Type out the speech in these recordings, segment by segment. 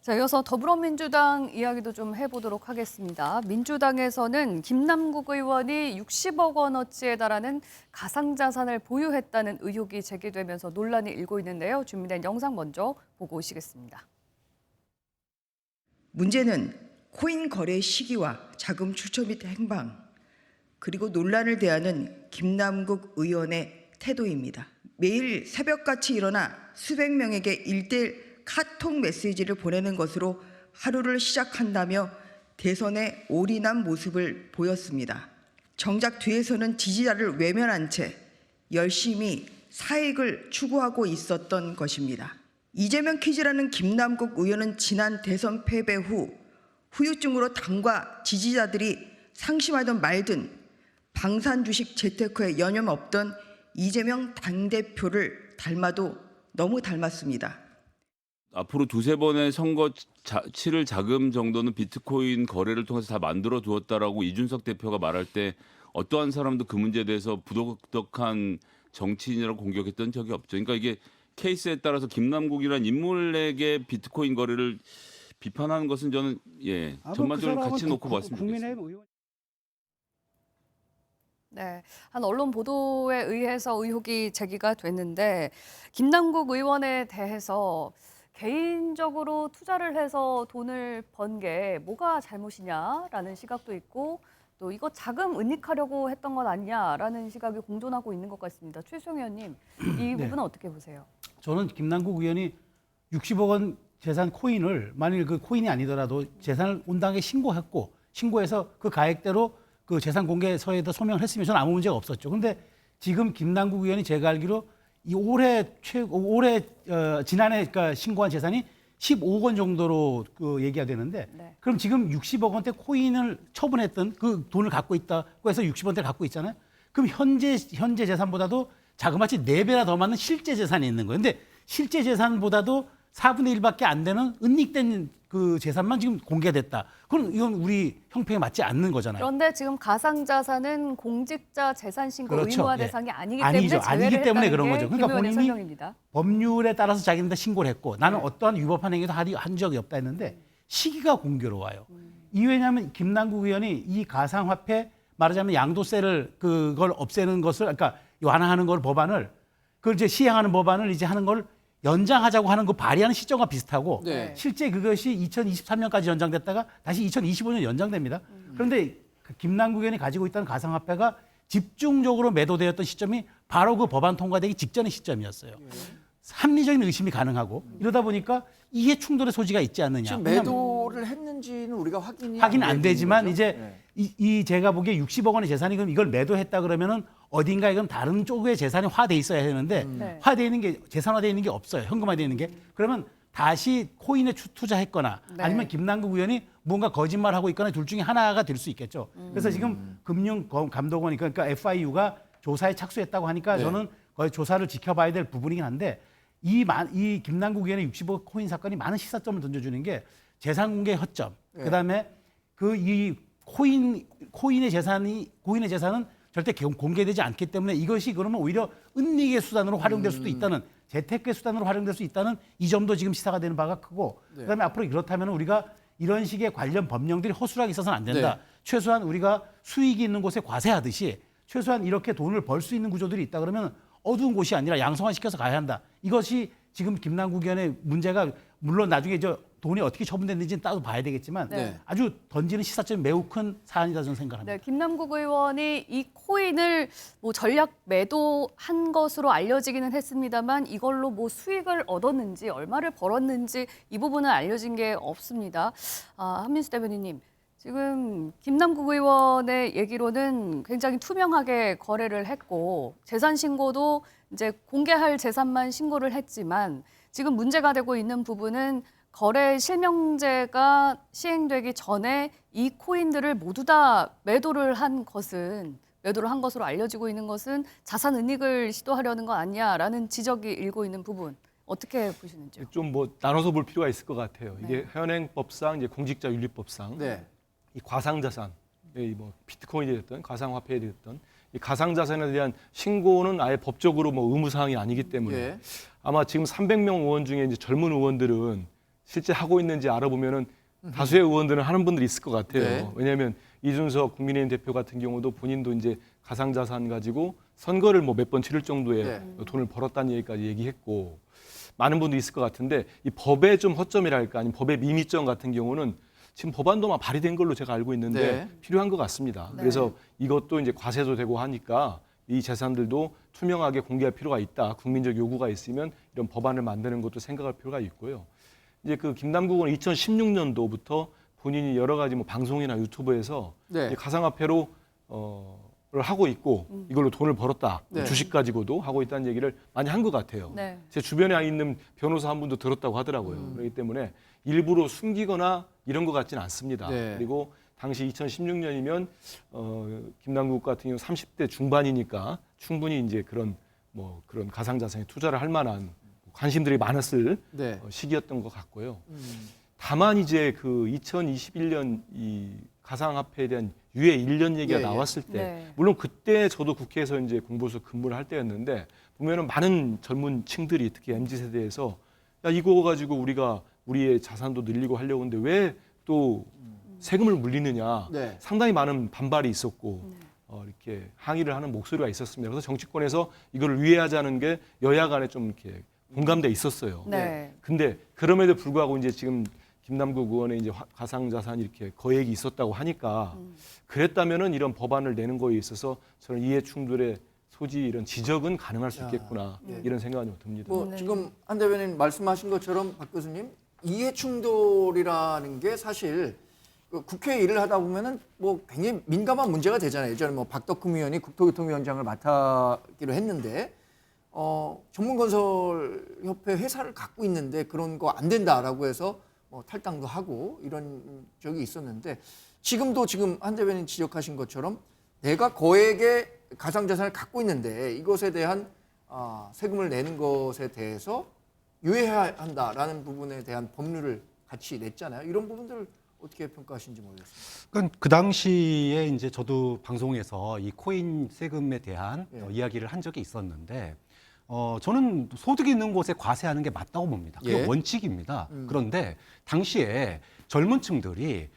자, 이어서 더불어민주당 이야기도 좀 해보도록 하겠습니다. 민주당에서는 김남국 의원이 60억 원어치에 달하는 가상자산을 보유했다는 의혹이 제기되면서 논란이 일고 있는데요. 준비된 영상 먼저 보고 오시겠습니다. 문제는 코인 거래 시기와 자금 출처 및 행방, 그리고 논란을 대하는 김남국 의원의 태도입니다. 매일 새벽같이 일어나 수백 명에게 1:1 카톡 메시지를 보내는 것으로 하루를 시작한다며 대선에 올인한 모습을 보였습니다. 정작 뒤에서는 지지자를 외면한 채 열심히 사익을 추구하고 있었던 것입니다. 이재명 퀴즈라는 김남국 의원은 지난 대선 패배 후 후유증으로 당과 지지자들이 상심하던 말든 방산 주식 재테크에 여념 없던 이재명 당대표를 닮아도 너무 닮았습니다. 앞으로 두세 번의 선거 치를 자금 정도는 비트코인 거래를 통해서 다 만들어 두었다라고 이준석 대표가 말할 때 어떠한 사람도 그 문제에 대해서 부도덕한 정치인이라고 공격했던 적이 없죠. 그러니까 이게 케이스에 따라서 김남국이라는 인물에게 비트코인 거래를 비판하는 것은 저는 전반적으로 같이 놓고 봤으면 좋겠습니다. 네, 한 언론 보도에 의해서 의혹이 제기가 됐는데 김남국 의원에 대해서 개인적으로 투자를 해서 돈을 번 게 뭐가 잘못이냐라는 시각도 있고 또 이거 자금 은닉하려고 했던 건 아니냐라는 시각이 공존하고 있는 것 같습니다. 최수영 의원님, 이 부분은 어떻게 보세요? 저는 김남국 의원이 60억 원 재산 코인을 만일 그 코인이 아니더라도 재산을 온당하게 신고해서 그 가액대로 그 재산 공개서에다 소명을 했으면 저는 아무 문제가 없었죠. 그런데 지금 김남국 의원이 제가 알기로 이 지난해 그러니까 신고한 재산이 15억 원 정도로 그 얘기가 되는데 그럼 지금 60억 원대 코인을 처분했던 그 돈을 갖고 있다고 해서 60억 원대를 갖고 있잖아요. 그럼 현재 재산보다도 자그마치 4배나 더 많은 실제 재산이 있는 거예요. 근데 실제 재산보다도 4분의 1밖에 안 되는 은닉된 그 재산만 지금 공개됐다. 그럼 이건 우리 형평에 맞지 않는 거잖아요. 그런데 지금 가상자산은 공직자 재산 신고 그렇죠. 의무화 대상이 아니기 때문에 아니기 때문에 그런 거죠. 그러니까 본인이 설명입니다. 법률에 따라서 자기한테 신고를 했고 나는 어떠한 위법한 행위도 한 적이 없다 했는데 시기가 공교로워요. 왜냐하면 김남국 의원이 이 가상화폐 말하자면 양도세를 그걸 없애는 것을 그러니까 완화하는 걸 법안을 그걸 이제 시행하는 법안을 이제 하는 걸 연장하자고 하는 거 발의하는 시점과 비슷하고 실제 그것이 2023년까지 연장됐다가 다시 2025년 연장됩니다. 그런데 김남국 의원이 가지고 있다는 가상화폐가 집중적으로 매도되었던 시점이 바로 그 법안 통과되기 직전의 시점이었어요. 합리적인 의심이 가능하고 이러다 보니까 이해 충돌의 소지가 있지 않느냐. 지금 매도를 했는지는 우리가 확인 안 되지만 이제 이 제가 보기에 60억 원의 재산이 그럼 이걸 매도했다 그러면은 어딘가에 그럼 다른 쪽에 재산이 화돼 있어야 되는데 화돼 있는 게 재산화돼 있는 게 없어요. 현금화돼 있는 게. 그러면 다시 코인에 투자했거나 아니면 김남국 의원이 뭔가 거짓말하고 있거나 둘 중에 하나가 될 수 있겠죠. 그래서 지금 금융감독원이 그러니까 FIU가 조사에 착수했다고 하니까 저는 거의 조사를 지켜봐야 될 부분이긴 한데 이 김남국 의원의 60억 코인 사건이 많은 시사점을 던져주는 게 재산 공개 허점. 그다음에 이 코인의 재산은 절대 공개되지 않기 때문에 이것이 그러면 오히려 은닉의 수단으로 활용될 수도 있다는 재테크의 수단으로 활용될 수 있다는 이 점도 지금 시사가 되는 바가 크고 그다음에 앞으로 그렇다면 우리가 이런 식의 관련 법령들이 허술하게 있어서는 안 된다. 최소한 우리가 수익이 있는 곳에 과세하듯이 최소한 이렇게 돈을 벌 수 있는 구조들이 있다 그러면 어두운 곳이 아니라 양성화시켜서 가야 한다. 이것이 지금 김남국 의원의 문제가 물론 나중에 돈이 어떻게 처분됐는지는 따로 봐야 되겠지만 아주 던지는 시사점이 매우 큰 사안이다 저는 생각합니다. 김남국 의원이 이 코인을 뭐 전략 매도한 것으로 알려지기는 했습니다만 이걸로 뭐 수익을 얻었는지 얼마를 벌었는지 이 부분은 알려진 게 없습니다. 한민수 대변인님. 지금 김남국 의원의 얘기로는 굉장히 투명하게 거래를 했고 재산 신고도 이제 공개할 재산만 신고를 했지만 지금 문제가 되고 있는 부분은 거래 실명제가 시행되기 전에 이 코인들을 모두 다 매도를 한 것으로 알려지고 있는 것은 자산 은닉을 시도하려는 거 아니냐라는 지적이 일고 있는 부분 어떻게 보시는지요? 좀 나눠서 볼 필요가 있을 것 같아요. 이게 현행법상 이제 공직자윤리법상 이 가상자산, 비트코인이 됐든 가상화폐에 됐든 이 가상자산에 대한 신고는 아예 법적으로 의무사항이 아니기 때문에 아마 지금 300명 의원 중에 이제 젊은 의원들은 실제 하고 있는지 알아보면은 다수의 의원들은 하는 분들이 있을 것 같아요. 네. 왜냐하면 이준석 국민의힘 대표 같은 경우도 본인도 이제 가상자산 가지고 선거를 뭐 몇 번 치를 정도의 네. 돈을 벌었다는 얘기까지 얘기했고 많은 분들이 있을 것 같은데 이 법의 좀 허점이랄까 아니면 법의 미미점 같은 경우는 지금 법안도 막 발의된 걸로 제가 알고 있는데 네. 필요한 것 같습니다. 네. 그래서 이것도 이제 과세도 되고 하니까 이 재산들도 투명하게 공개할 필요가 있다. 국민적 요구가 있으면 이런 법안을 만드는 것도 생각할 필요가 있고요. 이제 그 김남국 의원은 2016년도부터 본인이 여러 가지 뭐 방송이나 유튜브에서 네. 이제 가상화폐로 를 하고 있고 이걸로 돈을 벌었다. 네. 주식 가지고도 하고 있다는 얘기를 많이 한 것 같아요. 네. 제 주변에 있는 변호사 한 분도 들었다고 하더라고요. 그렇기 때문에 일부러 숨기거나 이런 것 같지는 않습니다. 네. 그리고 당시 2016년이면 김남국 같은 경우 30대 중반이니까 충분히 이제 그런 가상자산에 투자를 할 만한 관심들이 많았을 네. 시기였던 것 같고요. 다만 이제 그 2021년 이 가상화폐에 대한 유예 1년 얘기가 예, 예. 나왔을 때 네. 물론 그때 저도 국회에서 이제 공보소 근무를 할 때였는데 보면은 많은 젊은 층들이 특히 MZ 세대에서 야 이거 가지고 우리가 우리의 자산도 늘리고 하려고 하는데 왜 또 세금을 물리느냐 네. 상당히 많은 반발이 있었고 이렇게 항의를 하는 목소리가 있었습니다. 그래서 정치권에서 이걸 위해하자는 게 여야 간에 좀 이렇게 공감대 있었어요. 네. 근데 그럼에도 불구하고 이제 지금 김남국 의원의 이제 가상자산 이렇게 거액이 있었다고 하니까 그랬다면은 이런 법안을 내는 거에 있어서 저는 이해 충돌의 소지 이런 지적은 가능할 수 있겠구나 네. 이런 생각이 좀 듭니다. 뭐 네. 지금 한 대변인 말씀하신 것처럼 박 교수님 이해 충돌이라는 게 사실 그 국회 일을 하다 보면은 뭐 굉장히 민감한 문제가 되잖아요. 예전에 뭐 박덕흠 의원이 국토교통위원장을 맡았기로 했는데 전문건설협회 회사를 갖고 있는데 그런 거 안 된다라고 해서 뭐 탈당도 하고 이런 적이 있었는데 지금도 지금 한 대변인 지적하신 것처럼 내가 거액의 가상자산을 갖고 있는데 이것에 대한 세금을 내는 것에 대해서 유예해야 한다라는 부분에 대한 법률을 같이 냈잖아요. 이런 부분들을 어떻게 평가하시는지 모르겠습니다. 그러니까 그 당시에 이제 저도 방송에서 이 코인 세금에 대한 예. 이야기를 한 적이 있었는데 저는 소득이 있는 곳에 과세하는 게 맞다고 봅니다. 그게 예. 원칙입니다. 그런데 당시에 젊은 층들이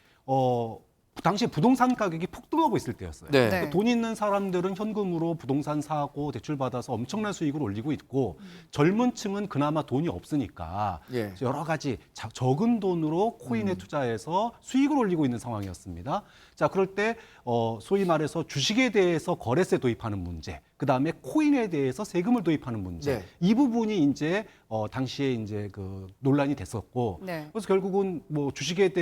당시에 부동산 가격이 폭등하고 있을 때였어요. 네. 네. 돈 있는 사람들은 현금으로 부동산 사고 대출 받아서 엄청난 수익을 올리고 있고 젊은 층은 그나마 돈이 없으니까 예. 여러 가지 적은 돈으로 코인에 투자해서 수익을 올리고 있는 상황이었습니다. 자, 그럴 때 소위 말해서 주식에 대해서 거래세 도입하는 문제, 그 다음에 코인에 대해서 세금을 도입하는 문제, 네. 이 부분이 이제 당시에 이제 그 논란이 됐었고, 네. 그래서 결국은 뭐 주식에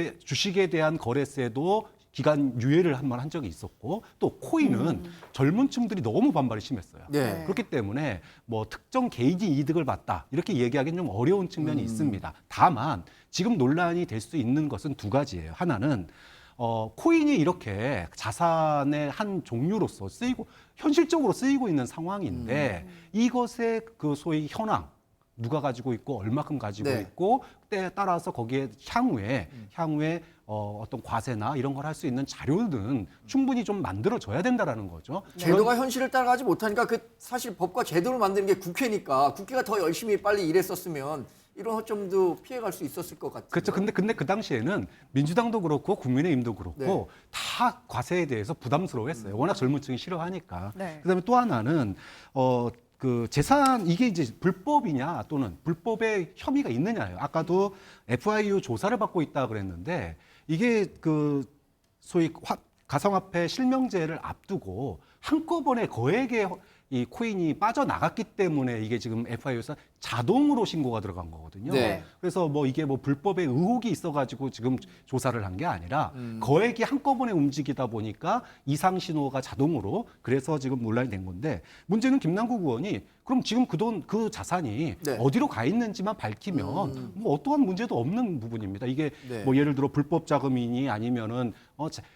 대한 거래세도 기간 유예를 한 번 한 적이 있었고, 또 코인은 젊은 층들이 너무 반발이 심했어요. 네. 그렇기 때문에 뭐 특정 개인이 이득을 봤다 이렇게 얘기하기는 좀 어려운 측면이 있습니다. 다만 지금 논란이 될 수 있는 것은 두 가지예요. 하나는 코인이 이렇게 자산의 한 종류로서 현실적으로 쓰이고 있는 상황인데 이것의 그 소위 현황 누가 가지고 있고 얼마큼 가지고 네. 있고 때에 따라서 거기에 향후에 어떤 과세나 이런 걸 할 수 있는 자료는 충분히 좀 만들어져야 된다라는 거죠. 제도가 현실을 따라가지 못하니까 그 사실 법과 제도를 만드는 게 국회니까 국회가 더 열심히 빨리 일했었으면 이런 허점도 피해갈 수 있었을 것 같아요. 그렇죠. 근데 그 당시에는 민주당도 그렇고 국민의힘도 그렇고 네. 다 과세에 대해서 부담스러워했어요. 워낙 젊은층이 싫어하니까. 네. 그다음에 또 하나는 그 재산 이게 이제 불법이냐 또는 불법의 혐의가 있느냐예요. 아까도 FIU 조사를 받고 있다 그랬는데 이게 그 소위 가상화폐 실명제를 앞두고 한꺼번에 거액의 이 코인이 빠져나갔기 때문에 이게 지금 FIU에서 자동으로 신고가 들어간 거거든요. 네. 그래서 뭐 이게 뭐 불법의 의혹이 있어가지고 지금 조사를 한 게 아니라 거액이 한꺼번에 움직이다 보니까 이상 신호가 자동으로 그래서 지금 논란이 된 건데 문제는 김남국 의원이 그럼 지금 그 자산이 네. 어디로 가 있는지만 밝히면 뭐 어떠한 문제도 없는 부분입니다. 이게 네. 뭐 예를 들어 불법 자금이니 아니면은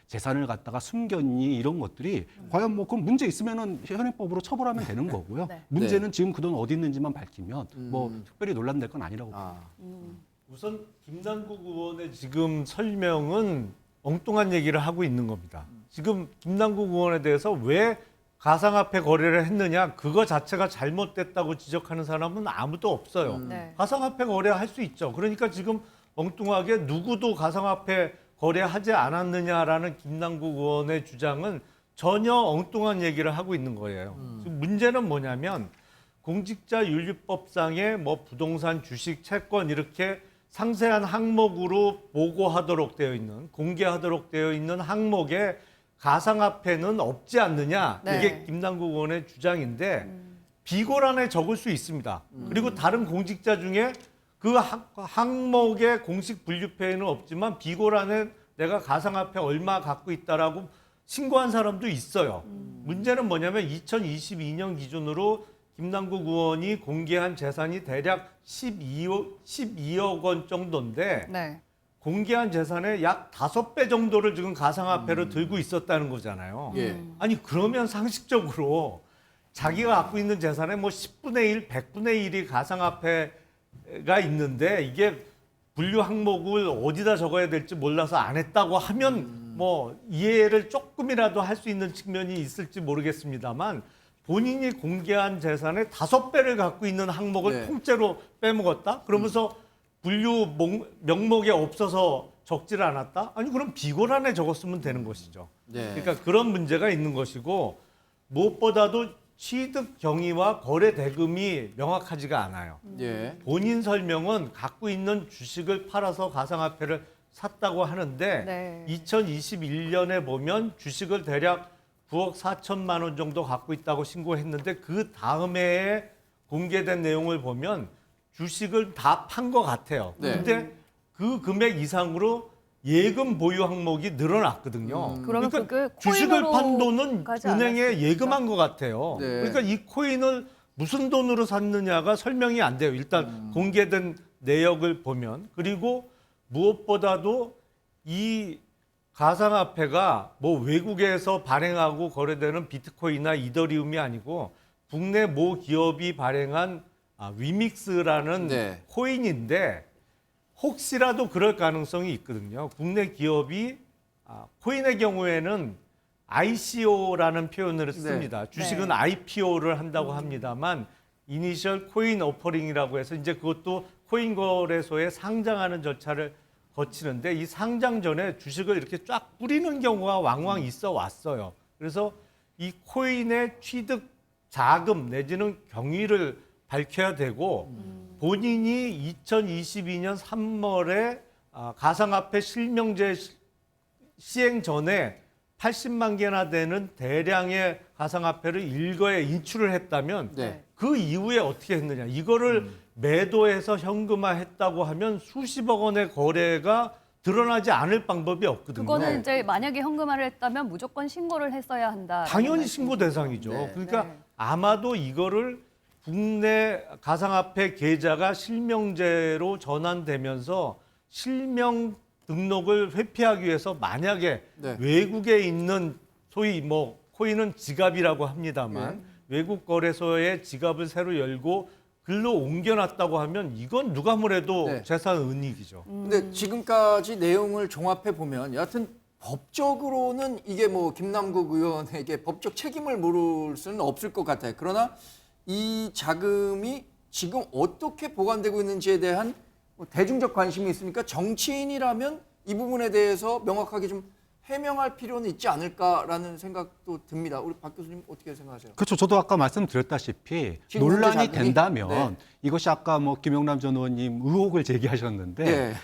재산을 갖다가 숨겼니 이런 것들이 과연 뭐 그럼 문제 있으면은 현행법으로 처벌하면 되는 거고요. 네. 문제는 지금 그 돈 어디 있는지만 밝히면 뭐 특별히 논란될 건 아니라고 봅니다. 우선 김남국 의원의 지금 설명은 엉뚱한 얘기를 하고 있는 겁니다. 지금 김남국 의원에 대해서 왜 가상화폐 거래를 했느냐 그거 자체가 잘못됐다고 지적하는 사람은 아무도 없어요. 네. 가상화폐 거래할 수 있죠. 그러니까 지금 엉뚱하게 누구도 가상화폐 거래하지 않았느냐라는 김남국 의원의 주장은 전혀 엉뚱한 얘기를 하고 있는 거예요. 지금 문제는 뭐냐면 공직자윤리법상의 뭐 부동산, 주식, 채권 이렇게 상세한 항목으로 보고하도록 되어 있는, 공개하도록 되어 있는 항목에 가상화폐는 없지 않느냐. 네. 이게 김남국 의원의 주장인데 비고란에 적을 수 있습니다. 그리고 다른 공직자 중에 그 항목의 공식 분류표에는 없지만 비고란에 내가 가상화폐 얼마 갖고 있다라고 신고한 사람도 있어요. 문제는 뭐냐면 2022년 기준으로 김남국 의원이 공개한 재산이 대략 12억 원 정도인데 네. 공개한 재산의 약 5배 정도를 지금 가상화폐로 들고 있었다는 거잖아요. 예. 아니 그러면 상식적으로 자기가 갖고 있는 재산의 뭐 10분의 1, 100분의 1이 가상화폐가 있는데 이게 분류 항목을 어디다 적어야 될지 몰라서 안 했다고 하면 뭐 이해를 조금이라도 할 수 있는 측면이 있을지 모르겠습니다만 본인이 공개한 재산의 5배를 갖고 있는 항목을 네. 통째로 빼먹었다? 그러면서 분류 명목에 없어서 적지를 않았다? 아니 그럼 비고란에 적었으면 되는 것이죠. 네. 그러니까 그런 문제가 있는 것이고 무엇보다도 취득 경위와 거래 대금이 명확하지가 않아요. 예. 본인 설명은 갖고 있는 주식을 팔아서 가상화폐를 샀다고 하는데 네. 2021년에 보면 주식을 대략 9억 4천만 원 정도 갖고 있다고 신고했는데 그 다음 해에 공개된 내용을 보면 주식을 다 판 것 같아요. 네. 근데 그 금액 이상으로 예금 보유 항목이 늘어났거든요. 그러면 그게 주식을 코인으로 판 돈은 가지 은행에 않았습니까? 예금한 것 같아요. 네. 그러니까 이 코인을 무슨 돈으로 샀느냐가 설명이 안 돼요. 일단 공개된 내역을 보면. 그리고 무엇보다도 이 가상화폐가 뭐 외국에서 발행하고 거래되는 비트코인이나 이더리움이 아니고 국내 모 기업이 발행한 위믹스라는 네. 코인인데 혹시라도 그럴 가능성이 있거든요. 국내 기업이 코인의 경우에는 ICO라는 표현을 씁니다. 주식은 네. IPO를 한다고 합니다만 이니셜 코인 오퍼링이라고 해서 이제 그것도 코인 거래소에 상장하는 절차를 거치는데 이 상장 전에 주식을 이렇게 쫙 뿌리는 경우가 왕왕 있어 왔어요. 그래서 이 코인의 취득 자금 내지는 경위를 밝혀야 되고 본인이 2022년 3월에 가상화폐 실명제 시행 전에 80만 개나 되는 대량의 가상화폐를 일거에 인출을 했다면 네. 그 이후에 어떻게 했느냐. 이거를 매도해서 현금화했다고 하면 수십억 원의 거래가 드러나지 않을 방법이 없거든요. 그거는 이제 만약에 현금화를 했다면 무조건 신고를 했어야 한다. 당연히 신고 대상이죠. 네. 그러니까 네. 아마도 이거를 국내 가상화폐 계좌가 실명제로 전환되면서 실명 등록을 회피하기 위해서 만약에 네. 외국에 있는 소위 뭐 코인은 지갑이라고 합니다만 외국 거래소에 지갑을 새로 열고 글로 옮겨놨다고 하면 이건 누가 뭐래도 네. 재산 은닉이죠. 근데 지금까지 내용을 종합해 보면 여하튼 법적으로는 이게 뭐 김남국 의원에게 법적 책임을 물을 수는 없을 것 같아요. 그러나 이 자금이 지금 어떻게 보관되고 있는지에 대한 뭐 대중적 관심이 있으니까 정치인이라면 이 부분에 대해서 명확하게 좀 해명할 필요는 있지 않을까라는 생각도 듭니다. 우리 박 교수님 어떻게 생각하세요? 그렇죠. 저도 아까 말씀드렸다시피 지금 현재 논란이 자금이- 된다면 네. 이것이 아까 뭐 김영남 전 의원님 의혹을 제기하셨는데 네.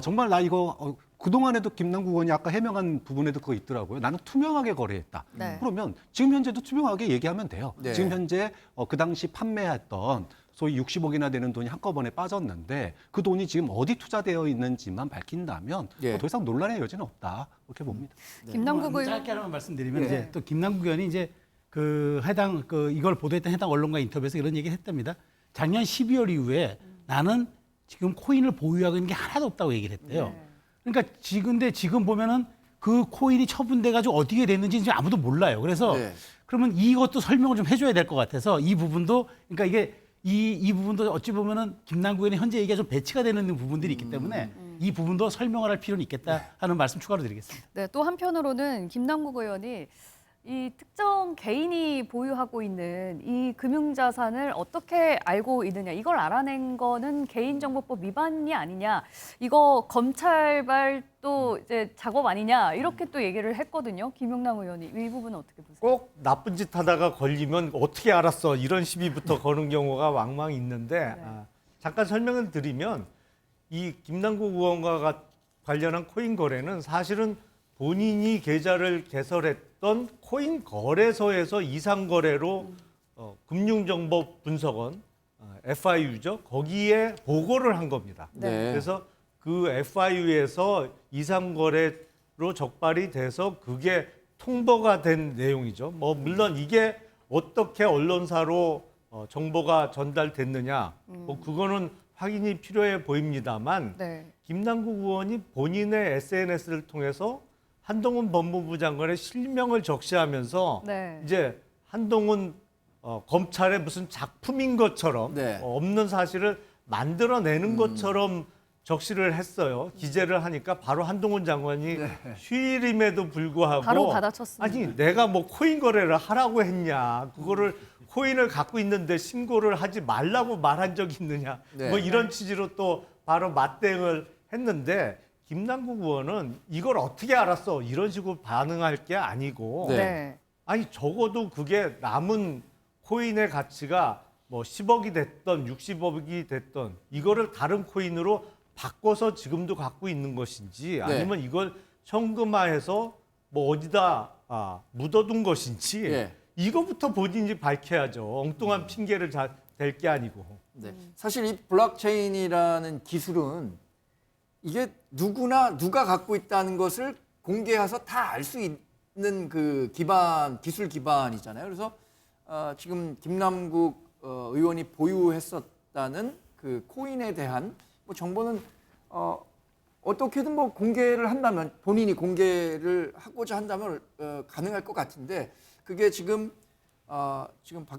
정말 나 이거 그동안에도 김남국 의원이 아까 해명한 부분에도 그거 있더라고요. 나는 투명하게 거래했다. 네. 그러면 지금 현재도 투명하게 얘기하면 돼요. 네. 지금 현재 그 당시 판매했던 소위 60억이나 되는 돈이 한꺼번에 빠졌는데 그 돈이 지금 어디 투자되어 있는지만 밝힌다면 예. 더 이상 논란의 여지는 없다. 그렇게 봅니다. 김남국 의원 짧게 하나만 말씀드리면 네. 이제 또 김남국 의원이 이제 그 해당 이걸 보도했던 해당 언론과 인터뷰에서 이런 얘기를 했답니다. 작년 12월 이후에 나는 지금 코인을 보유하고 있는 게 하나도 없다고 얘기를 했대요. 네. 그러니까 지금 보면은 그 코인이 처분돼 가지고 어떻게 됐는지 이제 아무도 몰라요. 그래서 네. 그러면 이것도 설명을 좀 해줘야 될 것 같아서 이 부분도 그러니까 이게 이 부분도 어찌 보면은 김남국 의원의 현재 얘기가 좀 배치가 되는 부분들이 있기 때문에 이 부분도 설명을 할 필요는 있겠다 하는 말씀 추가로 드리겠습니다. 네, 또 한편으로는 김남국 의원이 이 특정 개인이 보유하고 있는 이 금융자산을 어떻게 알고 있느냐, 이걸 알아낸 거는 개인정보법 위반이 아니냐, 이거 검찰발 또 이제 작업 아니냐, 이렇게 또 얘기를 했거든요. 김용남 의원이. 이 부분은 어떻게 보세요? 꼭 나쁜 짓 하다가 걸리면 어떻게 알았어? 이런 시비부터 거는 경우가 왕왕 있는데 잠깐 설명을 드리면 이 김남국 의원과 관련한 코인 거래는 사실은 본인이 계좌를 개설했던 코인 거래소에서 이상 거래로 금융정보분석원 FIU죠. 거기에 보고를 한 겁니다. 네. 그래서 그 FIU에서 이상 거래로 적발이 돼서 그게 통보가 된 내용이죠. 뭐 물론 이게 어떻게 언론사로 정보가 전달됐느냐, 뭐 그거는 확인이 필요해 보입니다만 네. 김남국 의원이 본인의 SNS를 통해서 한동훈 법무부 장관의 실명을 적시하면서 네. 이제 한동훈 검찰의 무슨 작품인 것처럼 네. 없는 사실을 만들어내는 것처럼 적시를 했어요. 기재를 하니까 바로 한동훈 장관이 휴일임에도 불구하고 바로 받아쳤습니다. 아니 내가 뭐 코인 거래를 하라고 했냐, 그거를 코인을 갖고 있는데 신고를 하지 말라고 말한 적이 있느냐, 네. 뭐 이런 취지로 또 바로 맞대응을 했는데 김남국 의원은 이걸 어떻게 알았어, 이런 식으로 반응할 게 아니고 네. 네. 아니 적어도 그게 남은 코인의 가치가 뭐 10억이 됐던 60억이 됐던 이거를 다른 코인으로 바꿔서 지금도 갖고 있는 것인지 아니면 이걸 현금화해서 뭐 어디다 묻어둔 것인지 네. 이거부터 본인이 밝혀야죠. 엉뚱한 핑계를 댈 게 아니고. 네. 사실 이 블록체인이라는 기술은 이게 누구나 누가 갖고 있다는 것을 공개해서 다 알 수 있는 그 기반, 기술 기반이잖아요. 그래서 지금 김남국 의원이 보유했었다는 그 코인에 대한 뭐 정보는 어떻게든 뭐 공개를 한다면, 본인이 공개를 하고자 한다면 가능할 것 같은데, 그게 지금 박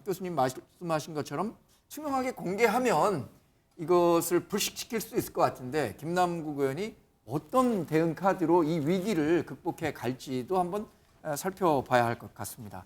교수님 말씀하신 것처럼 투명하게 공개하면 이것을 불식시킬 수 있을 것 같은데, 김남국 의원이 어떤 대응 카드로 이 위기를 극복해 갈지도 한번 살펴봐야 할 것 같습니다.